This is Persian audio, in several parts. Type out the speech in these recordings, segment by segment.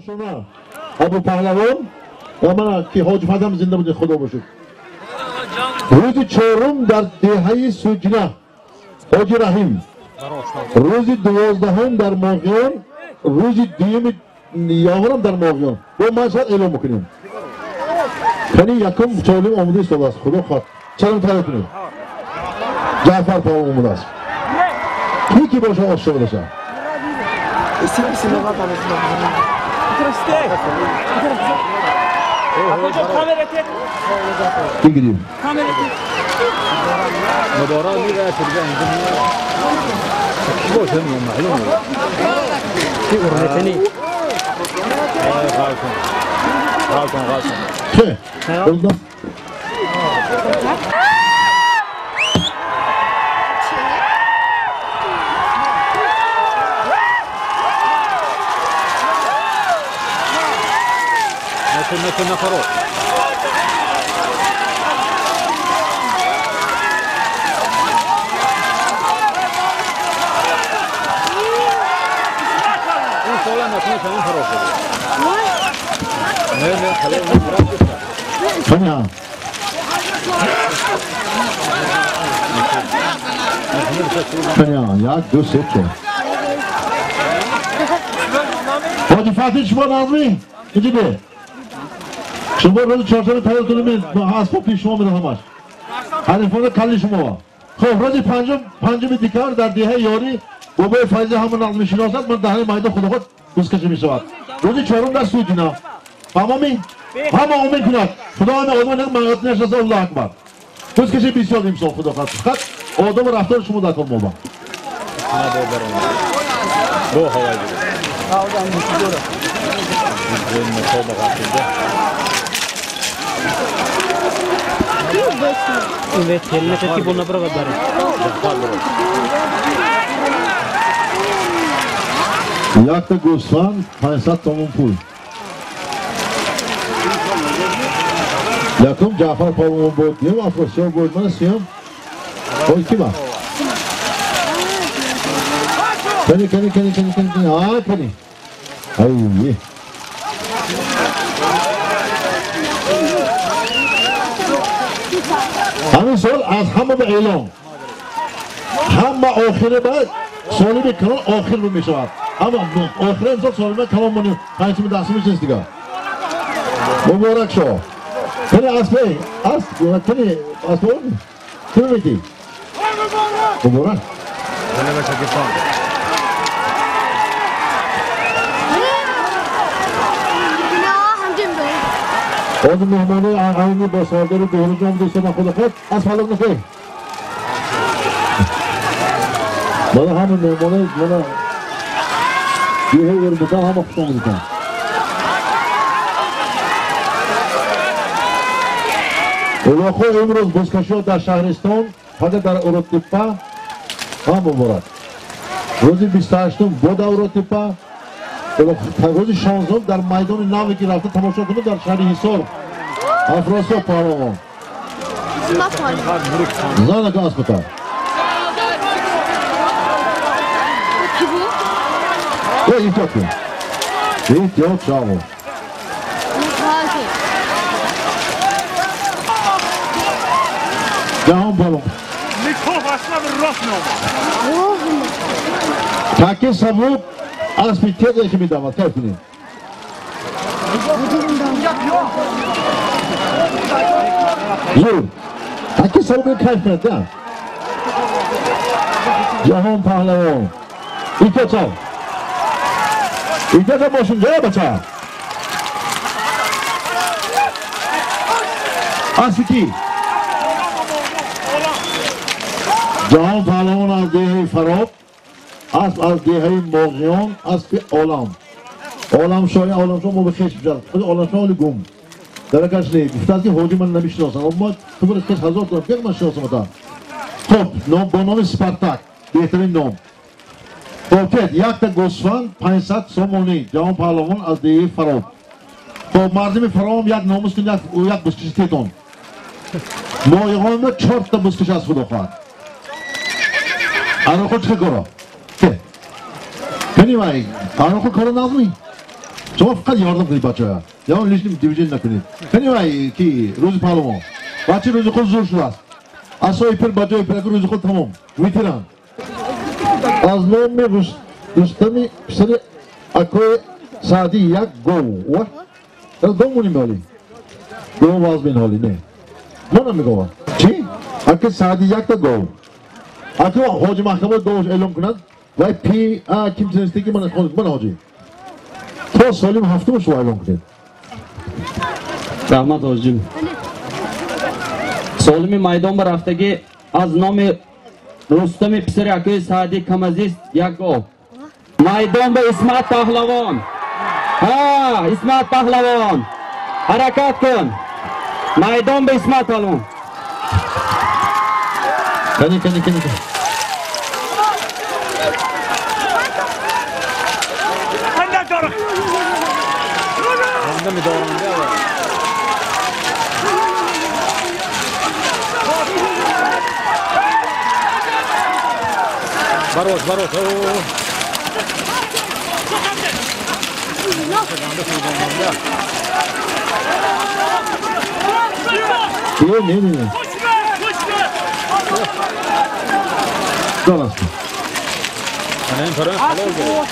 شما ابو پهلوان و من که حاج فدم زنده بوده خدا باشد. روز چهارم در دهه سوجنه حاج رحیم، روز 12 در ماهیان، روز دوم یاورم در ماهیان با مشهد اعلام میکنیم. یعنی یکم چهارم آموده سال است. خدا خواهد چرا تایید کنید. جعفر پاو آموده است. کی باشه عاشق باشه. بگیریم. مدارا میره ترجمه میکنه. کی باشه معلومه. کی اورنتنی. غالطن. چه؟ oldu. مثل نفرات این سوال نکنه چنین خراب شده نه خلاص Fena. Fena ya göster ki. Hacı Fatih şuma nazmi. Gidiyor. شما روز چهارشنبه تولد کنید اسباب پیش شما میره همش. حریفان کلی شما. خب روز پنجم دیکار در دهه یاری بابا فایز همون نظم شناسد من دهه مایده خدا خود بسکشی میشود. روز چهارم در سوجنا. تمامی همه آمین کند. خدا همه آدم نگه نشناسه الله اکبر. بسکشی بسیار امسال خدا خود. خط آدم رفتار شما در کن بابا. دو هوای بود. آدم می‌شود. این مسابقه इन्हें खेलने से की बोलना पड़ेगा बारे Yakta Gosvan, Faysat Tomunpul. Yakım Cafer Pavlov'un boyut diyeyim, Afrosya boyut bana siyam. O iki var. Kani. Aa kani. Ay iyi. همین سال از همه به اعلام همه آخره بعد سالی به کنال آخر رو می شود همه آخره امسال سالی به کلام منیم پنجمی دستمی چیز دیگه مبارک شو کنی اسبه کنی اسبه اونی کنی میتی مبارک آدم مهمانه آینی با ساردار دوره جام دوسته من خود خود از فلق نکه بلا همه مهمانه بلا دیره ایر بکن همه خوشم بودن اولاخو امروز بزکشی در شهرستان فقط در اروتیپا هم مبارد روزی 28 بود اروتیپا روز 16 در میدان ناوی که رفته تماشا کنه در شهر حصار افراسیاب پهلوان زنه که اسبتا احتیاط شاو جهان پهلوان تاکه سبب اسبی تیزه که میدامد کار کنیم زور تاکه سبب کار کنید ده جهان پهلوان ایتا چاو ایتا چاو باشون جای بچه اسبی کی جهان پهلوان از دیه فراب اسب از دیه ماغیان اسب عالم شاه ما به خشم جرد خود عالم شاه ولی گم درکش نید گفتاد که حاجی من نمیشناسم اما تو برس کش هزار طرف یک من شناسم تا خب با نام سپارتاک بهترین نام خب یک تا گوسفند 500 سومونی جهان پهلوان از دیه فراب خب مردم فراب یک ناموس کن یک بسکش تیتون ماغیان ما 4 تا بسکش از خدا خواهد آنها خود چه کارا؟ که؟ کنی مایی؟ آنها خود کارا نازمی؟ شما فقط یاردم کنید بچه‌ها. یا اون لیشنیم دیویژن نکنید. کنیم کی روز پالوما. بچه روز خود زور شده است. اصلا پر بچه پر روز خود تمام. ویتران. از نام رستمی پسر اکوی سعدی یک گو. و دو مونی میالی. گو واز بین حالی نه. من میگم. چی؟ اکوی سعدی یک تا گو. اکوی حاجی محکمه دوش اعلام کند. وای پی کیم چنستی کی من حاجی. تو سالیم هفته شو اعلام کنید. رحمت حاجی. سالمی میدان بر رفتگی از نام رستم پسر اکوی سعدی کم از است یک گو. میدان به اسمت پهلوان. اسمت پهلوان. حرکت کن. میدان به اسمت پهلوان. کنی. Onda mı doğrandı ya? Baros. Ne? Dolaşma. Annem falan halal oldu.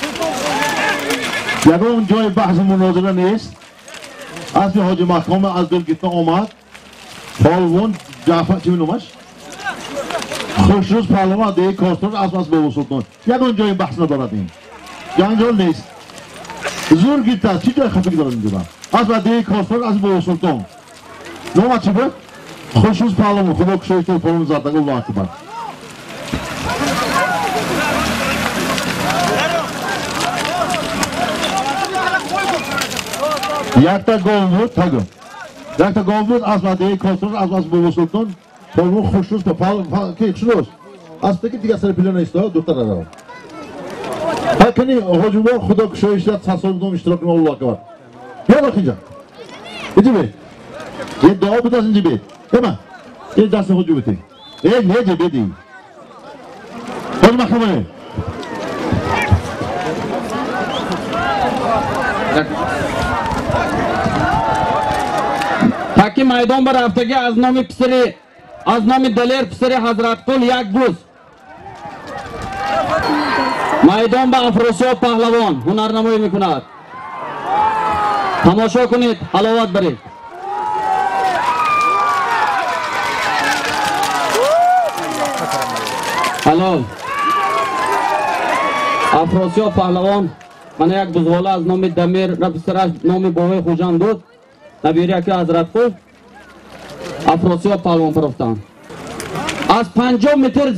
یگان جای بحث مناظره نیست. اصلی حاجی محکمه از دلگیتنا آمد. پالوان جعفر چی بینومش؟ خوشروز پالوان دیگه کاستان از بابا سلطان. یگان جای بحث ندارد این. جنجال نیست. زور گیت است. چی جای خفگی دارد اینجا؟ از دیگه کاستان از بابا سلطان. نومد چی بود؟ خوشروز پالوان خدا کشایشتر پالوان زدنگ الله اکبر. یک تا گل بود تاگم. یک تا گل بود از دیگه کاستان از بابا سلطان. پالوان خوشروز پالوان کی خوشروز؟ از دیگه سر پیله نیست دو تا ندارم. کنی حجوم خدا کشایشتر تصادم اشتراک کنه الله اکبر. یا اینجا. اینجا بید. یه دعا بود از اینجا بید. اما یه دست حجوم بید. نه بیدی. حجوم محکمه. تاکی میدان بر رفتگی از نام دلیر پسر حضرت قل یک گوز. میدان به افروسیاب پهلوان هنرنمایی میکند. تماشا کنید حلاوت برید. حلال افروسیاب پهلوان من یک بزغاله از نام دمیر را پسرش نام بابای خوجان بود. نبیری که حضرت قل افروسیاب پهلوان پرفتن. از 50 متر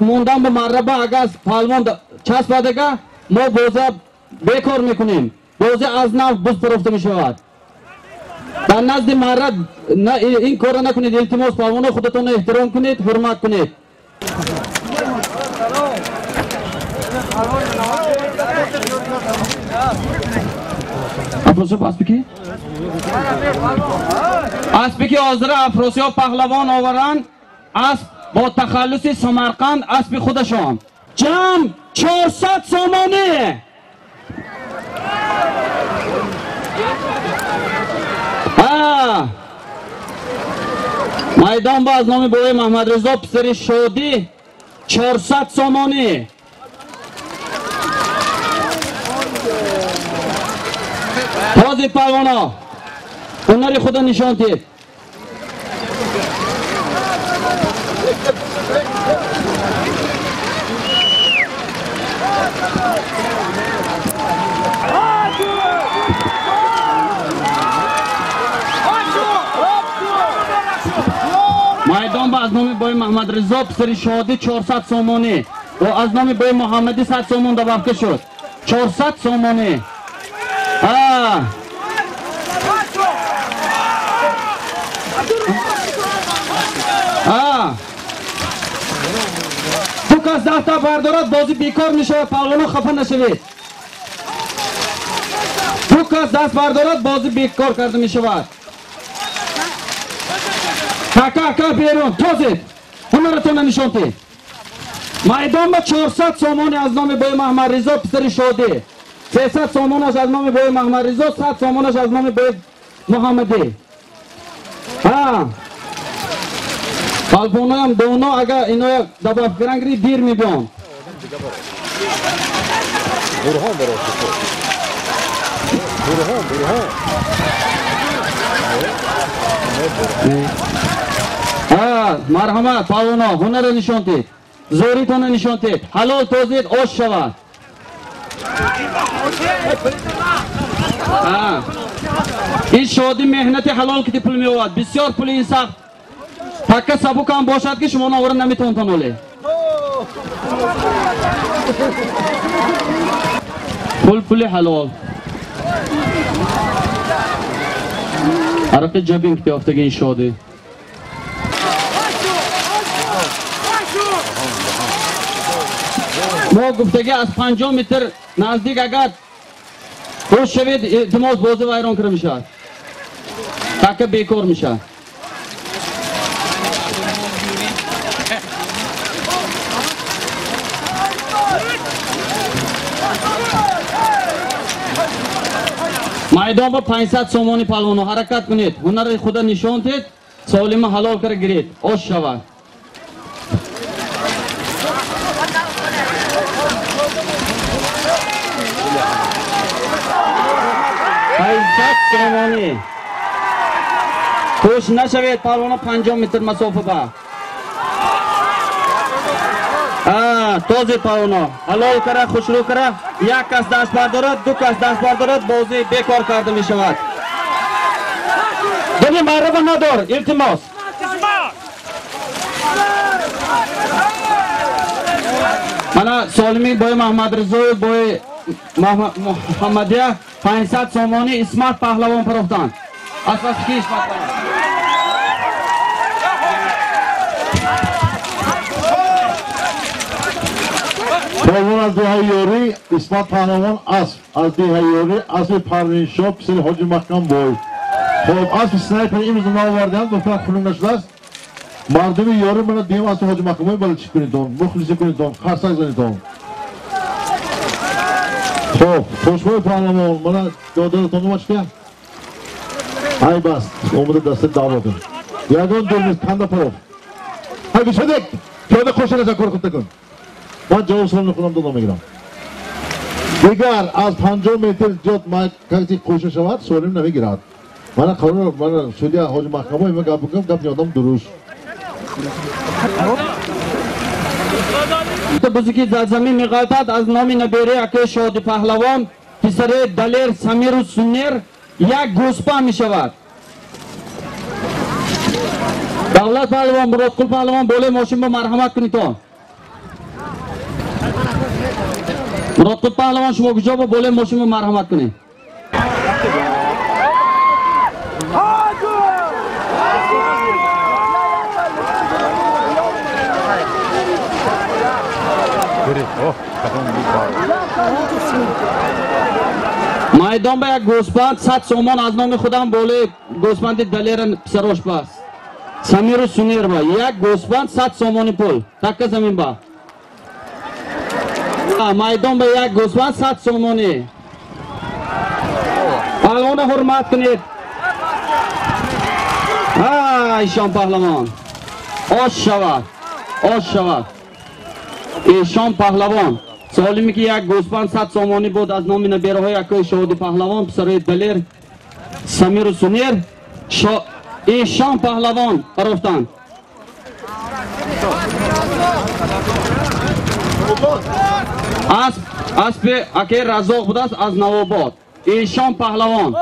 موندن به مربع اگر پهلوان چسب دیگه ما بوزه بیکار میکنیم. بوزه از نو بز پرفته میشود. در نزد مرد این کار نکنید. التماس پهلوان خودتون احترام کنید، حرمت کنید. افروسیاب اسبکی؟ اسبکی حاضر افروسیاب پهلوان آورند. اسب با تخلص سمرقند اسب خودشان جمع 400 سامانه. میدان با از نام بابای محمد رضا پسر شادی 400 سامانه. تازه پهلوانا هنر خدا نشان دید. میدان با از نام بای محمد رضا پسر شادی 400 سامانه و از نام بای محمدی 100 سامان دبافته شد. 400 سامانه. دو کس 10 تا بردارد بازی بیکار میشه. پهلوانا خفه نشوید. دو کس دست بردارد بازی بیکار کرده میشود. تکا بیرون تازید هنرتون نشان دهید. میدان با 400 سامان از نام بای محمد رضا پسر شادی 300 سامانش از نام بوی محمد رضا، 100 سامانش از نام بوی محمدی. پالپونو هم دونا اگر اینا دبا فرنگری دیر میبیان. مرحمت پالپونو هنر نشان دید، زوریتون نشان دید، حلال توزید آش شود. این شادی مهنت حلال که پول میواد، بسیار پول این سخت تکه سبوک هم باشد که شما ناورن نمیتون تنوله. پول حلال عرق جبین که افتگی این شادی. ما گفتگی از 50 متر نزدیک اگر خوش شوید احتمال بازه ویران کرده میشد، تکه بیکار میشه. میدان با 500 سامانی پهلوانو حرکت کنید، هنر خود نشان دید، سالم حلال کرده گیرید، آش شود. سامانی خوش نشوید پهلوانو 50 متر مسافه با. توزی پهلوانو حلال کرده، خوشرو کرده، یک کس دست بردارد، دو کس دست بردارد، بازی بیکار کرده می شود. دیگه معرف ندار، التماس. من سالمی بای محمد رضا بای محمدیه 500 سامانی اسمت پهلوان پروفتن. اساس کی اسمت پهلوان؟ پهلوان از دیهای یوری اسمت پهلوان اسب از دیهای یوری اسب پروین شاه پسر حاجی محکم بای. خب اسب سنایپر این روز ناوردن دختر خونم نشده است. مردم یوری من دیم اسب حاجی محکم بای بالا چی کنید دون مخلصی کنید دون خرسک زنید دون. خب خوشبای پهلوان من داده تونگو مچکه های بس اومده دست دعوتون یادون دورمیز کنده پروف های بشه دک پیاده خوشه نشا کار خود تکن. من جواب سلام نکنم دادم میگیرم. دیگر از 50 متر جد ما کسی خوشه شود سوالیم نمیگیرد. من قانون من شدی حاج محکمه اینا گپ بکنم گپ یادم دروش. تو بزرگی در زمین میغلطد از نام نبیره اکه شادی پهلوان پسر دلیر سمیر و سنیر یک گوسپا می شود. دولت پهلوان مرادقل پهلوان بوله ماشین با مرحمت کنید تو. مرادقل پهلوان شما کجا با بوله ماشین با مرحمت کنید. میدان به یک گوسپند 100 سامان از نام خودم بوله گوسپند دلیر پسروش باس سمیر و سنیر با یک گوسپند 100 سامانی پول تک زمین با میدان به یک گوسپند 100 سامانی پهلوان حرمت کنید. ایشان پهلوان آش شود آش شود. ایشان پهلوان سالمی که یک گوسپند 100 سامانی بود از نام نبیره های اکای شهادی پهلوان پسر دلیر سمیر و سنیر ایشان پهلوان پروفتن. اسب اکای رزاق بود است از نواباد ایشان پهلوان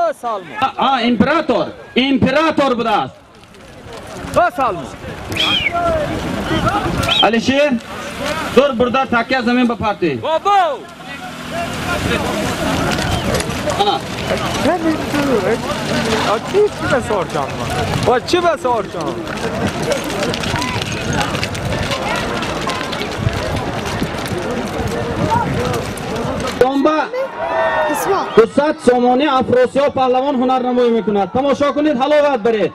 امپراتور بود است. علیشیر دور برده تکیه زمین بپرتی بابا چی بسار کنم چی بسار کنم دنبه 200 سامانی افراسی ها پهلوان هنر نمایی میکند. تماشا کنید حلاوت برید.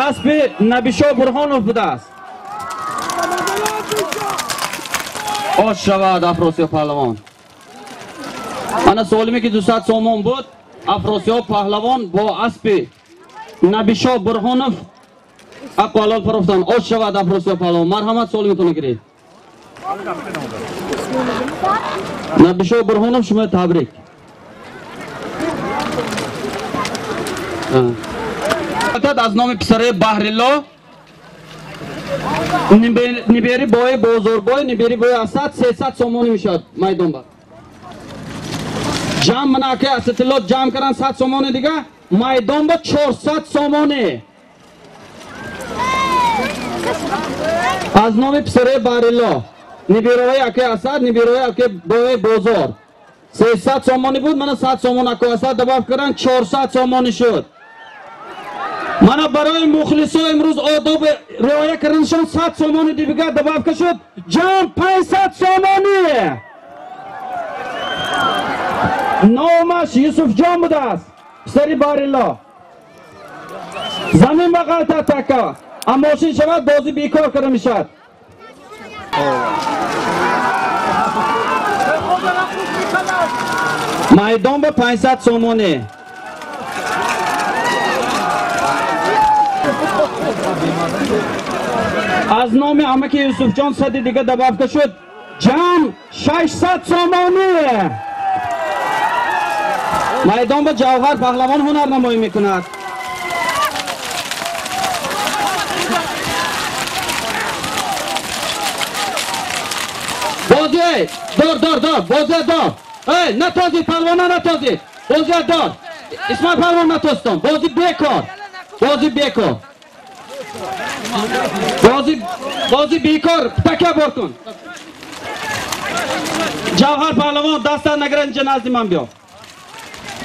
اسب نبیشا برهانوف بوده است. osh shavad Afrosiyob Pahlavon. Ana solimi ki 200 somon بود. Afrosiyob Pahlavon با اسب نبیشا برهانov اقوالات پروفتن. osh shavad Afrosiyob Pahlavon. مرحمت solimituni گیرید. نبیشا برهانov شما تبریک. از نام پسر بحرالله نبیری بای بزرگای نبیری بای اسد 300 سومونی میشد میدان با جمع مناکه استطلاعات جمع کردن 100 سومونی دیگه میدان با 400 سومونی از نام پسر بحرالله نبیروی اکی اسد نبیروی اکی بای بزرگ 300 سومونی بود من 100 سومون اکی اسد دباف کردن 400 سومونی شد من برای مخلصا امروز آداب رعایت کردنشان 100 سومانی دیگه دباف شد جمع 500 سومانی نامش یوسف جان بوده است پسر بحرالله زمین بغل تکا اماشین شود بازی بیکار کرده میشد میدان با 500 سومانی از نام عمک یوسف جان صدی دیگه دباف شد جمع 600 سومانی میدان با جوهر پهلوان هنرنمایی میکند بازی دار بازی دار نتازید پهلوانا نتازید بازی دار اسماعیل پهلوان نتازتم بازی بیکار بازی بیکار تکبر کن جوهر پهلوان دست نگرن اینجا نزد من بیا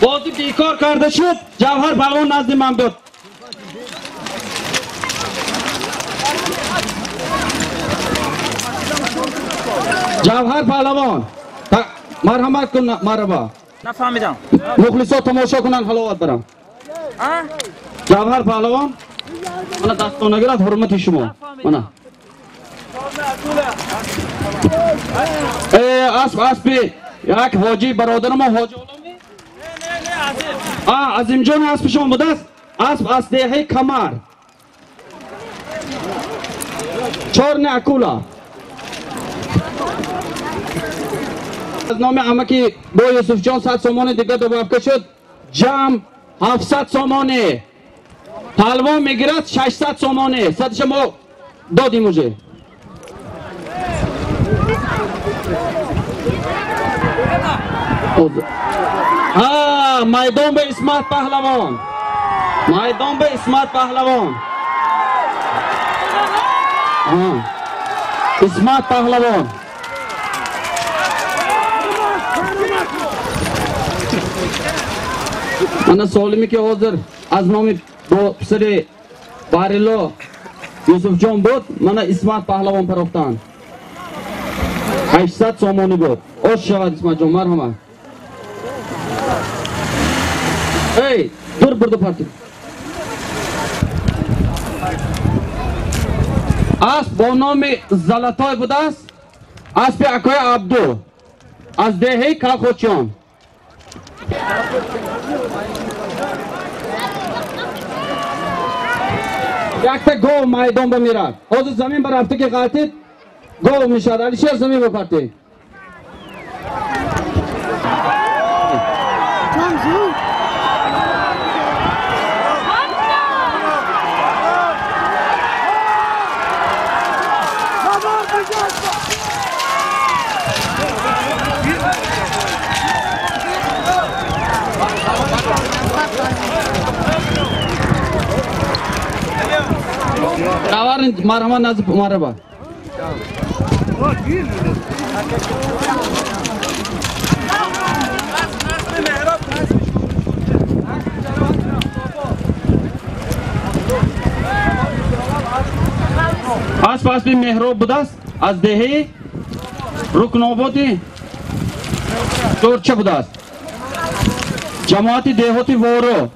بازی بیکار کرده شد جوهر پهلوان نزد من بیا جوهر پهلوان مرحمت کن مرحبا نفهمیدم مخلصا تماشا کنن حلاوت برم جوهر پهلوان من دستان نگرد حرمت شما من اسب یک حاجی برادر ما حاجی غلامی عظیم جان اسب شما بوده است اسب از دهه کمر چارن اکولا از نام عمکی با یوسف جان 100 سومانی دیگه دباف شد جمع 700 سومانی پهلوان میگیرد 600 سومانی صدش ما دادیم موجه میدان به اسمت پهلوان اسمت پهلوان من سالمی که حاضر از نام پسر بحرالله یوسف جان بود من اسمت پهلوان پروفتن 800 سومانی بود osh shavad اسمت جان مرحمت دور برده پرتیم اسب با نام زلطای بوده است اسب اکای عبدو از دهه کلخوچیان یک تا گو میدان بمیرد حاضر زمین بر رفته که قلتید گو میشد علی شیر زمین بپرتید مرحمت نزد مرحبا اسب اسب مهراب بوده است از دهه رکنابادی چورچه بوده است جماعت دهاتی وارو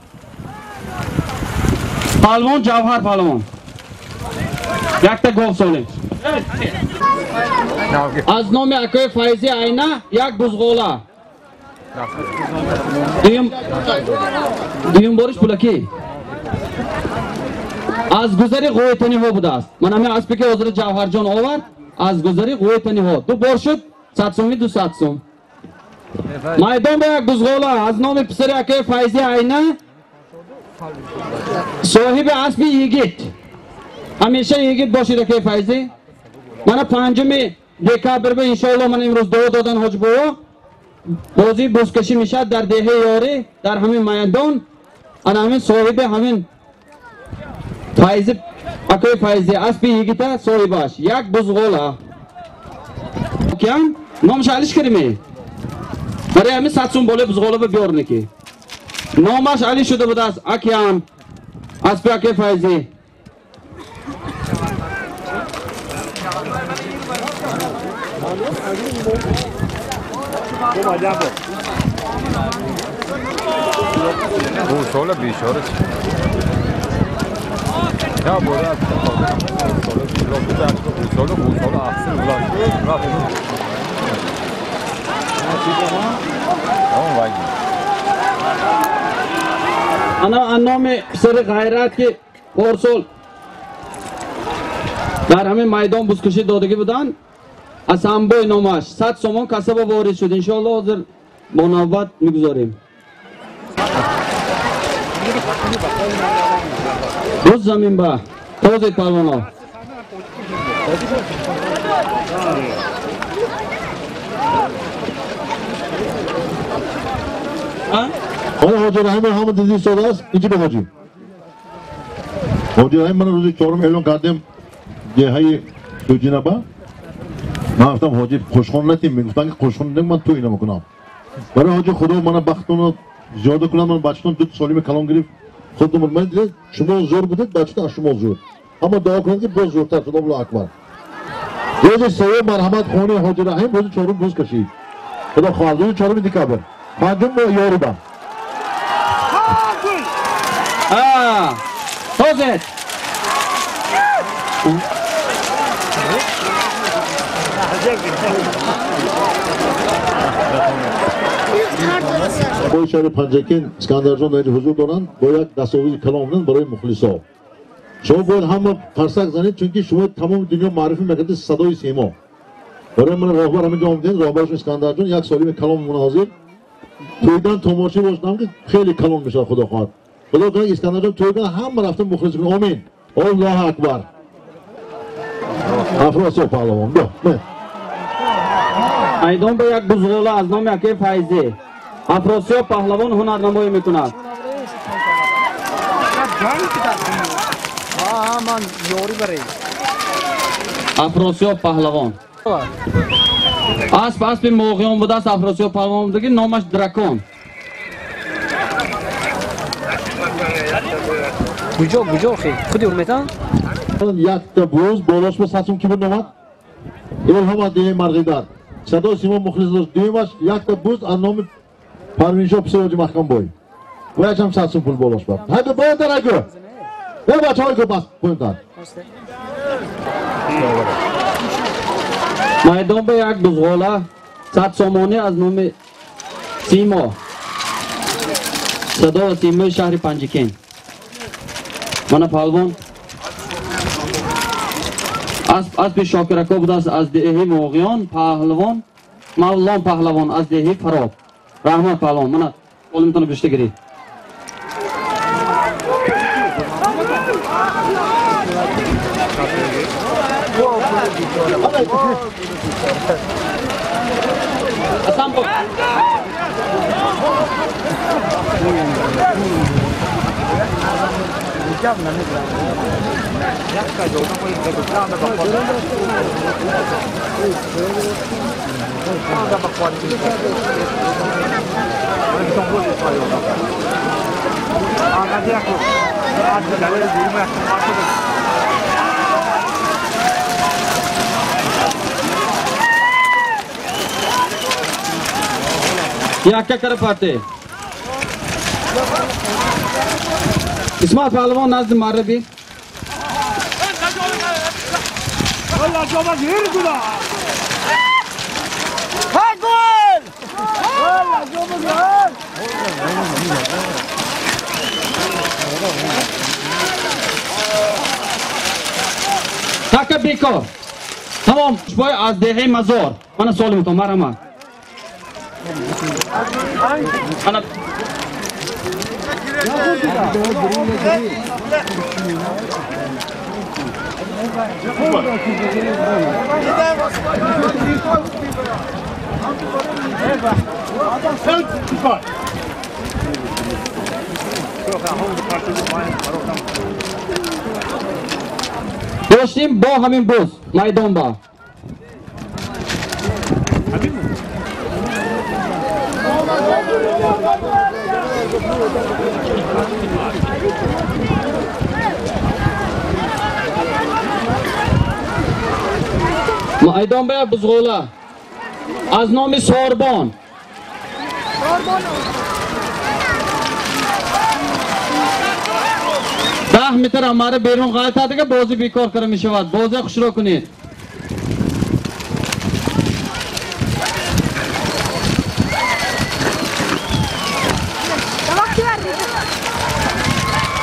پهلوان جوهر پهلوان یک تا گفت سالیم از نام اکای فایزی عینه یک بزغوله دویم بارش بلکی از گذری قویتنی ها بوده است. من همه اسبی که حضرت جوهر جان آورد از گذری قویتنی ها 2 بار شد 100 سومی 200 سوم. میدان به یک بزغوله از نام پسر اکای فایزی عینه صاحب اسبی یگیت همیشه یگیت باشید اکای فایزی. من 5 دکبر به انشاءالله من امروز دعا دادن حاج بابا بازی بزکشی میشه در دهه یاری در همین میدان. انا همین صاحب همین فایزی اکای فایزی اسبی یگیت صاحبش یک بزغوله کیان نامش علیش کریمی برای همین 100 سوم بالا بزغوله بیار نکی نامش علی شده بوده است اکیان اسبی اکای فایزی. Gushola bishora. Ya bola. Gushola ahsen ulaştı. Tamam vay. Ana annome psar gayrat ki Qorsol در همین میدان بزکشی دادگی بودن از همبوی نامش 100 سومان کسب وارد شد. انشاءالله حاضر با نوبت میگذاریم. روز زمین با توزید پروانه حالا حاجی رحیم همه دیدی شده است اینجا به حاجی رحیم من روزی 4 اعلان کردم دهه دوجینابا من گفتم حاجی خوشخون نتیم میگفتن که خوشخون نتیم من تو اینا میکنم برای حاجی خدا من بختون زیاده کنم من بچه‌تون 2 سالیم کلام گرفت خودم من دیدم شما زور بودید بچه‌تون از شما زور اما دعا کنید که باز زورتر خدا الله اکبر. روز سوم مرحمت خونه حاجی رحیم روز 4 روز کشید خدا خواهد روز 4 دکبر 5 یاریبا توزید با شهر پنجکین اسکندر جان در حضور دارند با یک دستاویز کلام برای مخلصا شما باید هم فرسک زنید چون شما تمام دنیا معرفی میکنید صدای سیما برای من راهبر همین جا آمدین راهبرش اسکندر جان یک سالی کلام مناظر تویدن تماشی باشدم که خیلی کلام میشه خدا خواهد خدا کنه اسکندر جان تویدن هم رفتن مخلص کنه آمین الله اکبر. افراسیاب پهلوان بیا میدان به یک بزغوله از نام اکای فایزی افراسیاب پهلوان هنرنمایی میکند. من یاری برای افراسیاب پهلوان اسب موقعیان بوده است. افراسیاب پهلوان بوده که نامش درکان کجا خیلی خودی اونمیتن یک تا بوز بالاش به ساسون کی بود نامد الهام دیه مرغیدار صدا سیما مخلص داشت دیمش یک تا بوز از نام پروینشا پسر محکم بای و هم ساسون پول بالاش بود هدو باید در اگو به بچه های که بس پوینتر میدان به یک بزغوله 100 سومانی از نام سیما صدا سیمای شهر پنجکین. من پهلوان اسب شاکرکا بوده است از دهه موقعیان پهلوان مولان پهلوان از دهه فراب رحمت پهلوان. من قولمتون گشته گیرید اصلا با या क्या कर पाते इस्माइल पहलवान नाज़ मारे भी والله جواب يرجع Taka bekor. Tamam, boy az dehi mazor. Mana solim to marama. Ana Do'stim, bu hamin bo'z, maydon bor. Maydon bor buzg'o'la. Az nomi Sorbon. ده متر हमारे بیرون qaytadi ki bozi bekor qilmishyapti. Bozi xushro kunid.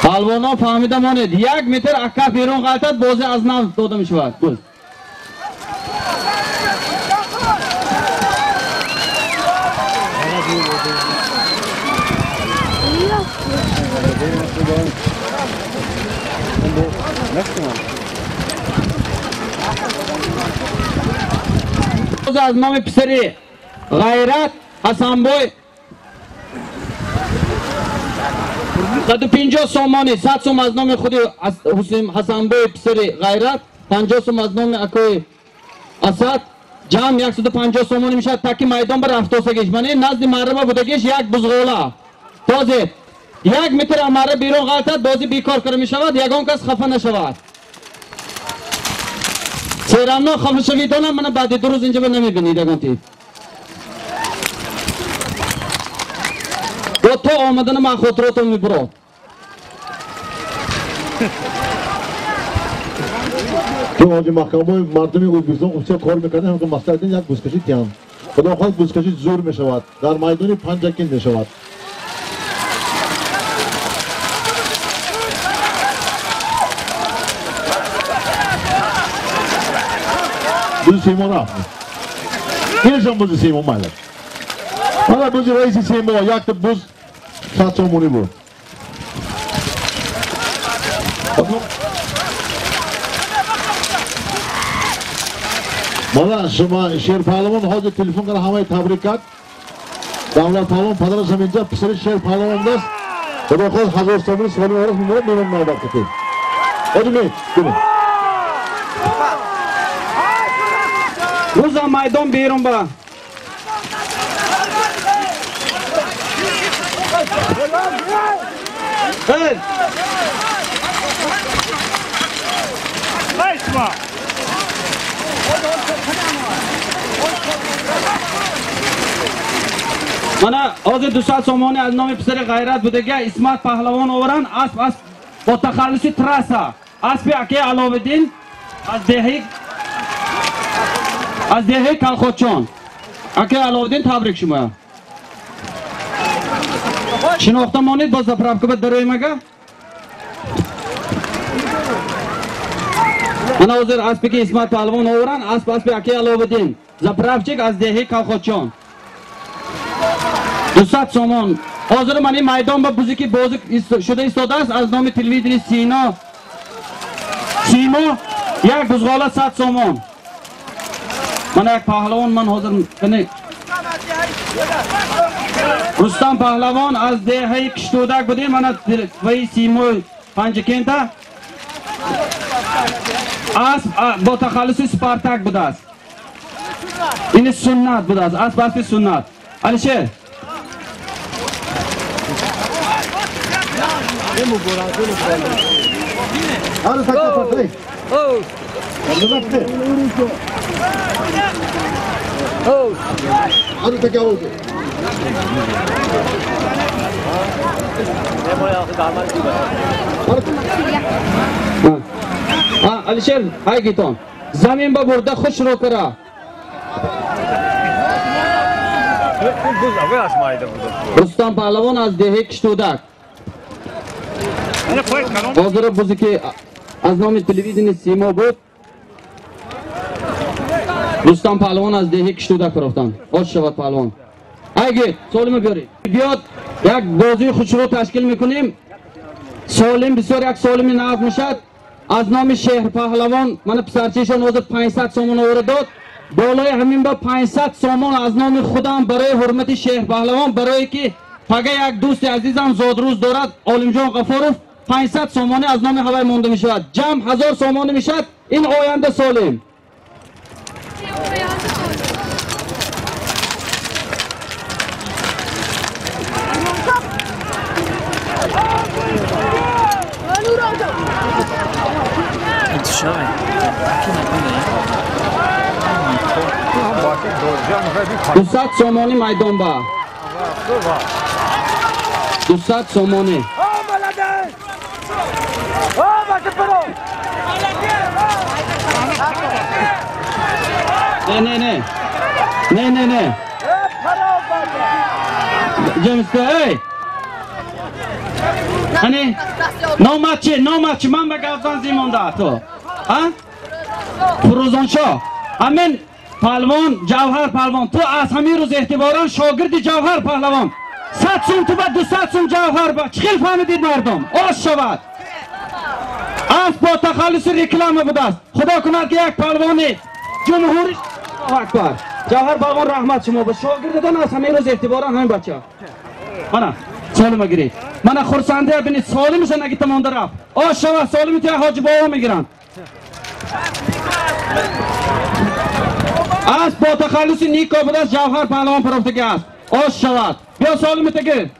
Palvonon fahmida monid. 1 metr akka بیرون qaytadi, bozi az nav dodamishyapti. Bo'l. از نام پسری غیرت حسنبوی 150 سومانی 100 سوم از نام خودی حسین حسنبوی پسری غیرت 50 سوم از نام اکوی اسد جمع 150 سومانی میشه تا که میدان بر افتاسگیش منی نزد مرمه بودگیش یک بزغولا تازه 1 متر اماره بیرون غلطت بازی بیکار کرده میشود یگان کس خفه نشود سیرامنا خفه شویدانم من بعد 2 روز اینجا نمیبینید یگان تیب دو تو آمدن من خطراتو میبرد که آنجا محکمه مردمی اوزبیستان اوچه کار میکنه هم که مستعد یک بزکشی تیم خدا خواهد بزکشی زور میشود در میدانی 5 کیل میشود بوزی سیمون رفت اینش هم بوزی سیمون مالد حالا بوزی رئیسی سیمون یک تا بوز 100 سومونی بود مالا شما شیر پهلوان حاضر تلفن کنه همه تبریک کرد دولت پهلوان پدرش هم اینجا پسر شیر پهلوان دست خدا خود حضور سامون سوالی مارس میمونه میمون نادر کتیم خودی مید کنیم روزا میدان بیرون با من حاضر 200 سومانی از نام پسر غیرت بودگی اسمت پهلوان آورن اسب با تخلصی ترسا اسب اکی علاوالدین از دهه کلخوچان اکی علاوالدین تبریک شما شناخته مانید با زپراب که دروی مگه من حاضر اسبی که اسمت پهلوان آورن اسب اکی علاوالدین زپرابچیک از دهه کلخوچان 200 سومان حاضر من این میدان با بوزی که بازی شده ایستاده است از نام تلویزیون سیما یک بزغاله 100 سومان من یک پهلوان من حاضر کنه رستم پهلوان از دهه کشتودک بودیم من وی سیما 5 کنده اسب با تخلص سپارتک بوده است این سنت بوده است اسب سنت علیشه هر سکه پتری هر سکه آوزه علیشیر های گیتان زمین با برده خوش رو کرا رستم پهلوان از دهه کشتودک حاضر بوزی که از نام تلویزیون سیما بود رستم پهلوان از دهه کشتودک رفتن آش شود پهلوان اگه سالم بیارید بیاد یک بازی خوش رو تشکیل میکنیم سالم بسیار یک سالمی نقد میشد از نام شهر پهلوان من پسرچیشان حاضر 500 سامان آورد داد بالای همین با 500 سامان از نام خودم برای حرمت شهر پهلوان برای که پگه یک دوست عزیزم زادروز دارد عالم جان غفاروف 500 سامانه از نام هوای مونده می شود جمع 1000 سامانه می شود این آینده سالم دوست سامانی میدان با 200 سامانه نه جمسته ای هنی نامچه من به گفتن زیمانده تو فروزانشاه همین پهلوان جوهر پهلوان تو از همین روز اعتبارا شاگرد جوهر پهلوان 100 سوم تو بعد 200 سوم جوهر با چخیل فهمیدید مردم آش شود از با تخلص ریکلام بوده است خدا کند که یک پهلوان جمهوری اکبر جوهر پهلوان رحمت شما به شاگردان از همین روز اعتبارا همین بچه ها سالم گیرید من خرسنده بینید سالمش نگی تمانده رفت آش شود سالمی توی حاج بابا میگیرن از با تخلص نیک بوده است جوهر پهلوان پرفتگی است آش شود بیا سالمی تگه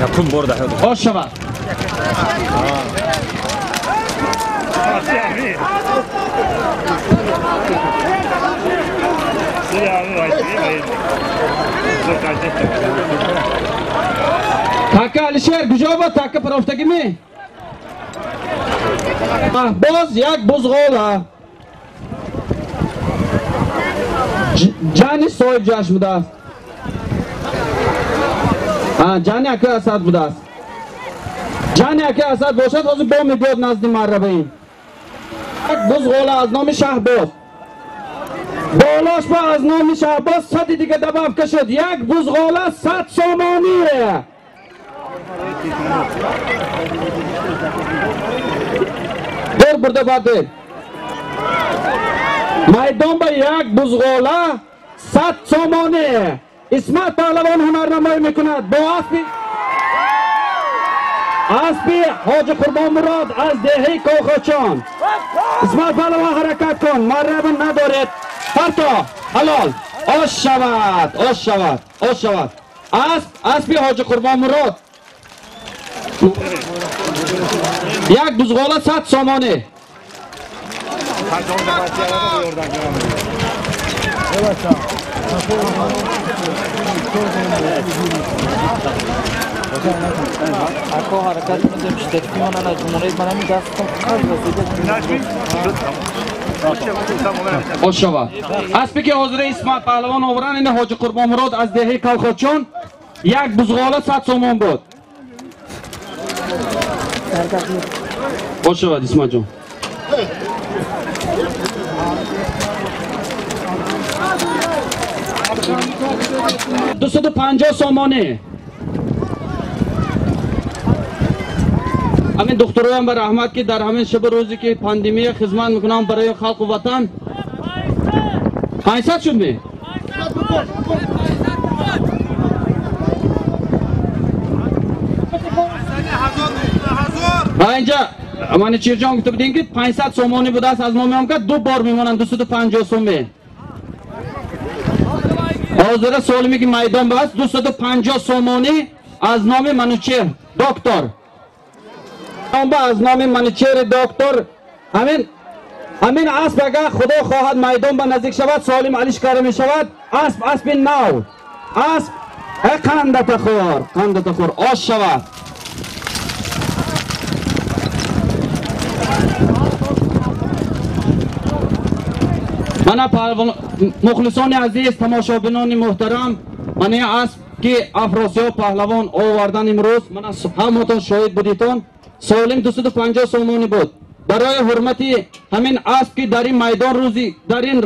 yakın bu arada. آش شود تاکه علیشهر کجا بود تاکه پرفتگی می باز یک بزغال جانی صاحب جاش بوده است جانی اکه اسد بوده است جانی اکه اسد باشد حاضر با می بیاد نزدی مربه این یک بزغال از نام شهباز بالاش با از نام شهباز صدی دیگه دباف کشد یک بزغاله 100 سامانیه دور برده باده میدان با یک بزغاله 100 سامانه اسمت پهلوان هنرنمایی میکند با اسبی حاج قربان مراد از دهه کوخاچان اسمت پهلوان حرکت کن مربن ندارد فرتا حلال آش شود آش شود آش شود اسبی حاج قربان مراد یک بزغاله 100 سامانه اکو حرکت می‌کنیم شتکی منو از جمهوری منم دستم آش شود اسبی که حاضر اسمت پهلوان آورن این حاج قربان مراد از دهه کوخاچان یک بزغاله 100 سامان بود آش شود اسمت جان 250 سامانه همین دختران به رحمت که در همین شب روزی که پاندمی خدمت میکنم برای خلق و وطن 500 شد می اینجا من چیرجان گفته بودین که 500 سامانه بوده است از نام هم که دو بار میمونن 250 سومه حاضر سالمی که میدان بست 250 سامانه از نام منوچهر دکتر از نام منوچهر دکتر همین اسب اگر خدا خواهد میدان به نزدیک شود سالم علیش کاره می شود اسب نو اسب qandataxo'r, osh shavad. Mana muxlisoni aziz, tomoshabinoni muhtaram, mana asb ki Afrosiyob Pahlavon ovardan imroz, mana hammaton shohid buditон, solim 250 somoni bud. برای حرمتی همین اسب که در این میدان روزی در این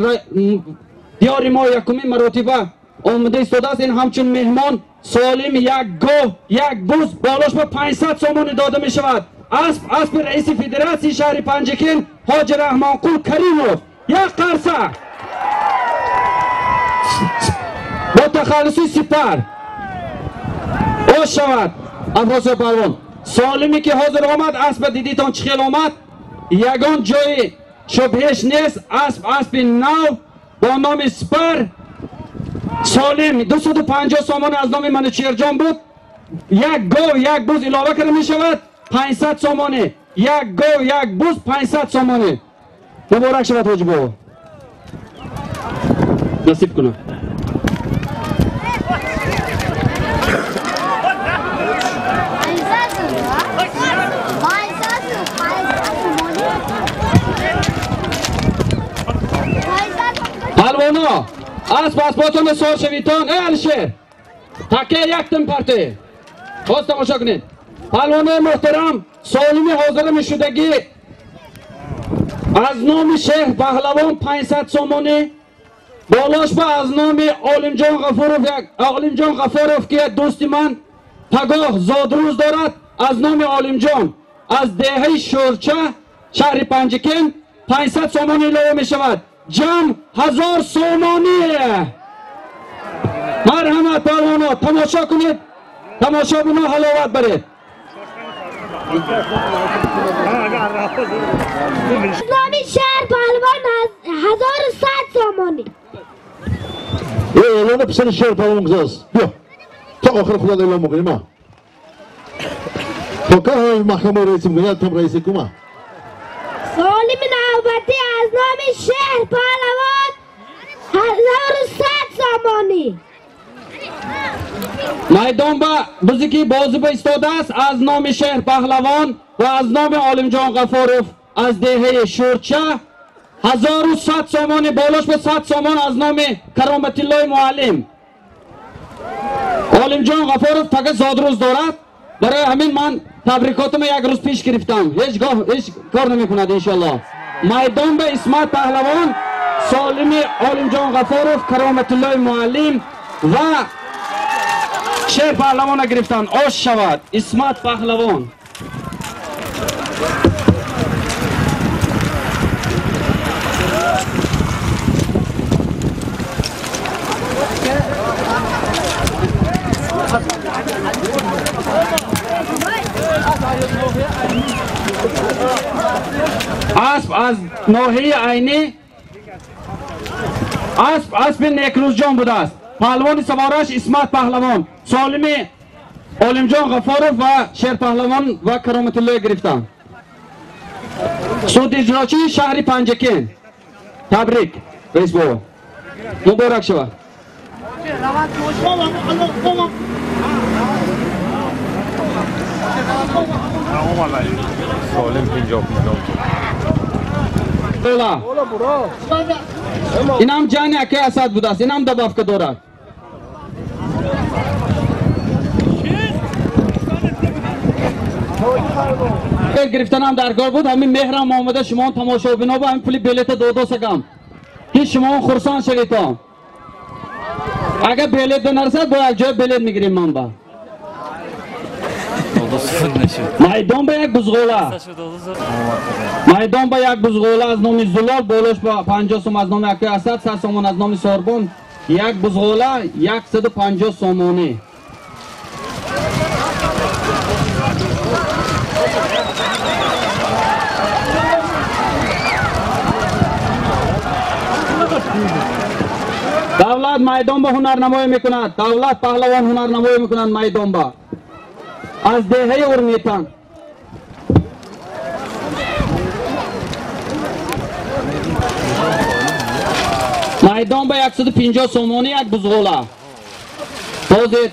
دیار ما یکمی مرتبه آمده ایستاده است، این همچون مهمان سالم یک گاه یک بوز بالاش با 500 سومانی داده می شود. اسب رئیس فدراسی شهر پنجکین حاج رحمانقول کریموف یک قرصه با تخلصی سپر اوش شود. افراسیاب پهلوان سالمی که حاضر آمد، اسب دیدیتان چه خیل آمد، یگان جای شبهش نیست. اسب نو با نام سپر سالم 250 سامان از نام منوچهر بود. یک گاو یک بوز علاوه کرده می شود 500 سامانه. یک گاو یک بوز 500 سامانه. مبارک شود حاج بابا، نصیب کنه. پهلوانا اسباتون سوار شویتان. الشیر تکه یک تن پرته باز تماشا کنید. پهلوانای محترم سالمی حاضر می شدگی از نام شیخ پهلوان 500 سامانی بالاش با از نام عالم جان غفاروف که دوست من پگاه زادروز دارد، از نام عالم جان از دهه شورچه شهر پنجکین 500 سامانی علاوه می شود. جمع 1000 سامانی. مرحمت پهلوانا تماشا کنید، تماشا بنا حلاوت برید. نامی شهر پهلوان 1100 سامانی. اعلان پسر شهر پهلوان گذاست. بیا تا آخر خدا اعلام میکنیم. ما تا که محکمه رئیس میگوید تم رئیس کما سالم نوبتی از نام شهر پهلوان 1100 سامانی. میدان با بزرگی بازی به ایستاده است از نام شهر پهلوان و از نام عالم جان غفاروف از دهه شورچه 1100 سامان بالاش به 100 سامان از نام کرامت الله معلم. عالم جان غفاروف فقط زادروز دارد، برای همین من تبریکاتم یک روز پیش گرفتم، هیچ کار نمی کند انشالله. میدان به اسمت پهلوان سالم عالم جان غفاروف کرامت الله معلم و شهر پهلوان گرفتن. آش شود اسمت پهلوان. اسب از ناحیه عینی اسب نیکروز جان بوده است. پهلوان سوارش اسمت پهلوان سالم عالم جان غفاروف و شهر پهلوان و کرامت الله گرفتن. سود اجراچی شهر پنجکین. تبریک رئیس بابا، مبارک شود. سالم 50 این هم جان یکی اسد بوده است، این هم دبافکه دارد. گرفتن هم درکار بود. همین مهرم آمده شما تماشا بنا با همین پولی بلیت دو سکم که شما خرسان شوید. اگر بلیت نرسد با یک جای بلیت میگیریم. من با میدان با یک بزغوله، میدان با یک بزغوله از نام زلال بالاش با 50 سوم از نام یکی اسد، 100 سومان از نام ساربون. یک بزغوله 150 سومانی. دولت میدان با هنرنمایی میکند، دولت پهلوان هنرنمایی میکنند میدان با از دهه ارمیتان. میدان با 150 سومانی یک بزغوله. بازید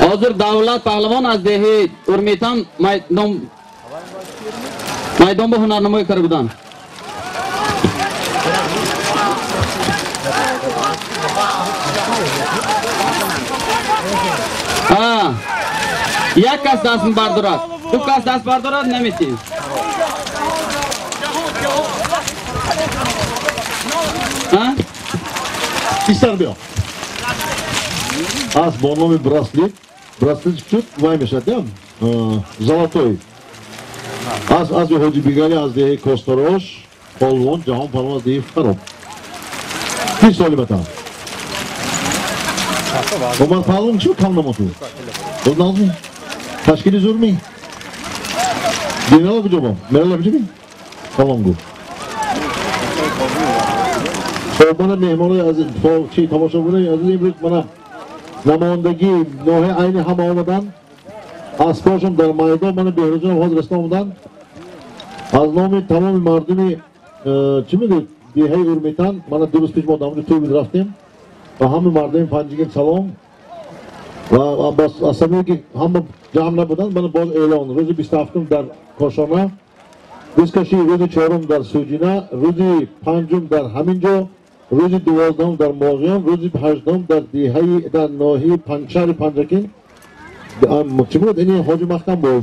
Hozir Davlat Pahlavon az dehi Urmitan maydon bu hunarnamoy Kırgıdan. Ha. Ya kas dasın bardurat. Tu kas das bardurat ne mitin? Ha? İster bir o. Az bonlomi bracelet. Bracelet чуть ваймешат, да? Золотой. Az bir hoca bigale az diye Kostoroş, Polvon, Cahan Palmaz diye Farop. Hiç söyleme tamam. Omar Palvon kim kanlamotu? Ondan mı? Taşkili zor mu? Genel yapıcı mı? Meral yapıcı mı? Tamam bu. Bana memuru yazın, tamaşa bunu yazayım bana. Zamanındaki nohe aynı ham olmadan aspoşum darmayda bana behruzun hazrastamdan az nomi tamam mardumi çimidi diye urmitan bana durus piç modamı tüy bidraftım ve hamı mardumi pancigin salon ve bas asamı ki hamı camla budan bana boz eylon ruzi bistaftım dar koşona diskaşi ruzi çorum dar sujina ruzi pancum dar haminjo ruzi duvazdam dar moğyon ruzi hajdam dar dihayi dar nohi pançari pancakin Çimurut eni hoca mahkam bol.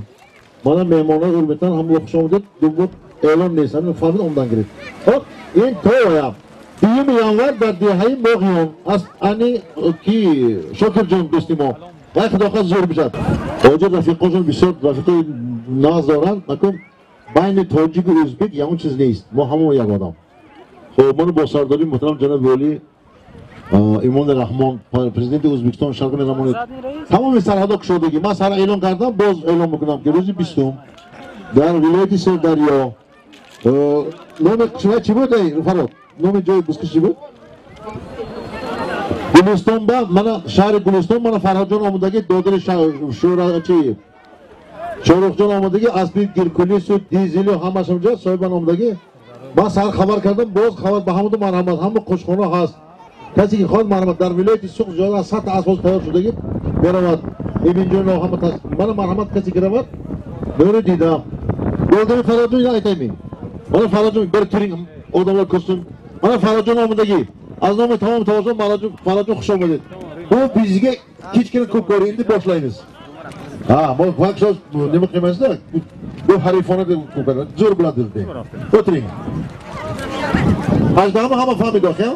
Bana memurlar urmetan ham okşamıdır. Dubut eylem neysen fazla ondan girir. Hop, in to ya. Diyim yanlar da dihayi moğyon. As ani ki şokircan dostimo. Vay kadar zor bir şey. Hoca Rafik Hocam bir sort Rafik'e nazaran bakın bayne tolcu bir Özbek yanın çiz neyiz. Muhammed ya adam. O bunu bosardalı muhterem Cenab-ı Veli İmam Rahman Prezidenti Özbekistan Şarkı Mezamonu tamam sarhada kuşodagi ma sara e'lon kardam boz e'lon mikunam ki ro'zi 20 dar viloyati Sirdaryo nomi qishma chiboday Farod nomi joy bizga chibo Gulistonda mana shahri Guliston mana Farhodjon nomidagi Dodiri sho'rachi Sho'roqjon nomidagi Asbi Girkuli sud dizeli hammasi Soyba nomidagi ma sar xabar kardim boz xabar Bahamud marhamat hamma qo'shxona has Kasi ki xon marhamat dar viloyati suq joylar sat asos tayyor shudagi beravat eminjon Muhammad bana marhamat kasi kiravat nuri didam Doldiri Farhodjon ya aytaymi bana Farhodjon bir turing odamlar ko'rsin mana Farhodjon nomidagi aznomi tamom tavozun Farhodjon xushomadi bu bizga kichkina ko'p ko'ring endi boshlaymiz ha bu vaqt nima qilmasda bu harifona deb ko'padi zo'r biladir de o'tiring ajdami hamma fahmidi aka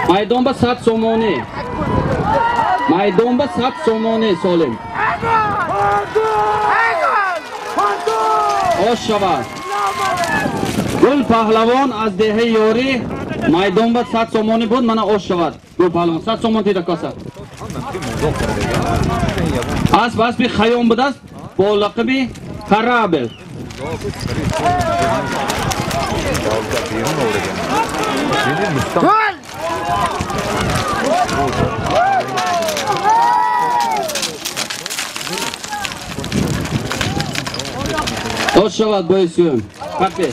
Maydonba 100 somoni. Maydonba 100 somoni solim. Osh shavad. Gul Pahlavon az dehi yori maydonba 100 somoni bud mana osh shavad. Gul Pahlavon 100 somon tida kosa. Az bas bi khayom budas bolaqi bi Karabel. Osh shavad boysun. Kape.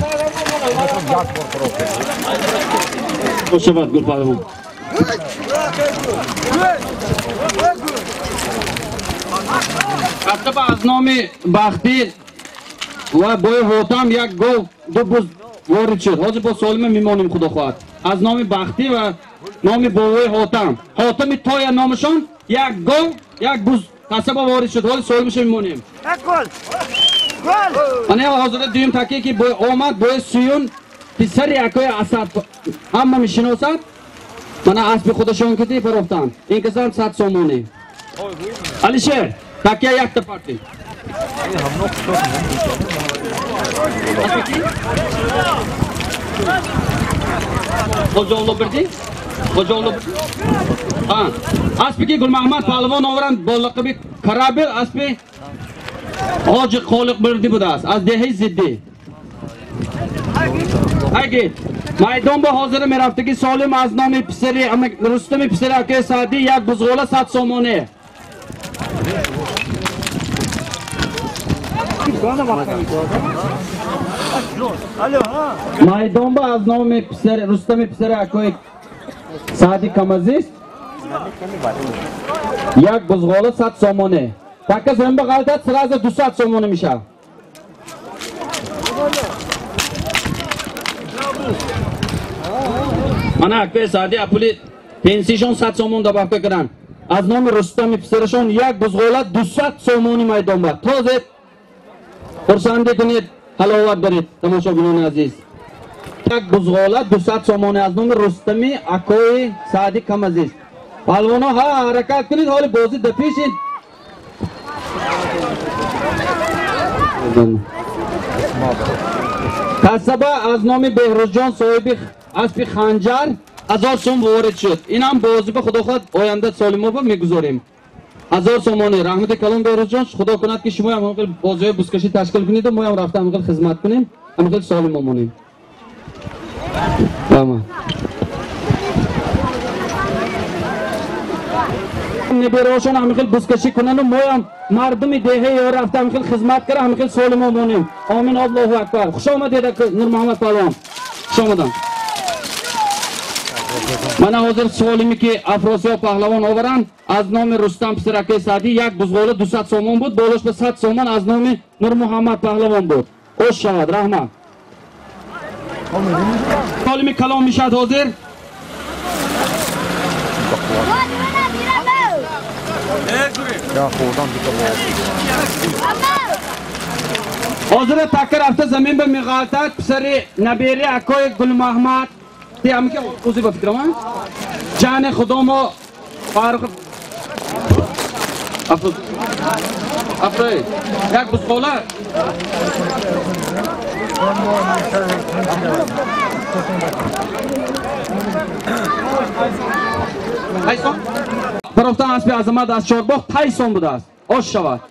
Osh shavad Gul Pahlavon. Kataba az nomi Baxti و بای هوتم یک گل دو بوز وارد شد حاضر با سالم میمانیم خدا خواهد از نام بختی و نام بای هوتم هوتم تای نامشان یک گل یک بوز قصبا وارد شد حالی سالمش میمانیم من حاضر دویم تکی که بای آمد بای سیون پسر یکای اسد همه میشناسد من اسب خودشان کتی پرفتم این کسان 100 سومونه علیشه تکیه یک تا پارتی Hocaoğlu birdi? Hocaoğlu birdi? Ha. Aspiki Gul Mahmad Pahlavon ovaran bollaqi bir Karabel aspi Hoji Qoliq birdi budas az dehi ziddi. Haydi. Maydon bu hozir meraftagi Solim az nomi pisari Rustami pisari aka Sadi yak buzg'ola 100 somoni. майдон ба аз номи Рустами писари акои Саъди Камазист як бузғола 100 сомоне. Така зоим ба ғалтат сразу 200 сомоне миша. Мана акои Саъди апули пенсишон 100 сомон добавка кардан. Аз номи Рустами писаришон як бузғола 200 сомони майдон ба. Тозе хурсандӣ кунед, ҳаловат баред тамошобинони азиз. Як бузғола 200 сомони аз номи Рустами акои Саъди Камазист. پهلوانا ها حرکت کنید حال بازی دپیشید. کسبه از نام بهروز جان صاحب اسب خنجر 1000 سوم وارد شد. این هم بازی به خدا خود آینده سال ما میگذاریم. 1000 سومانی رحمت کلام بهروز جان خدا کند که شما هم بازی بزکشی تشکیل کنید و ما هم رفته هم خدمت کنیم هم سال ما مونیم. تمام. نبراشون همیخیل بزکشی کنن و ما هم مردم دهه یا رفته همیخیل خدمت کرده همیخیل سال ما مونیم. آمین الله اکبر. خوش آمدید نور محمد پهلوان. خوش آمدن. من حاضر سوالی که افراسیاب پهلوان آورند از نام رستم پسرک سعدی یک بزغاله 200 سومان بود بالاش به 100 سومان از نام نور محمد پهلوان بود. خوش شود رحمت. سوالی کلام میشد حاضر. حاضر تکر رفته زمین به میغالتت پسر نبیری اکای گل محمد تی همی که خوزی با فکر من جان خدا ما فارغ افرای یک بزغاله تایسون برفتن اسب عظمت از چارباغ تایسون بوده است آش شود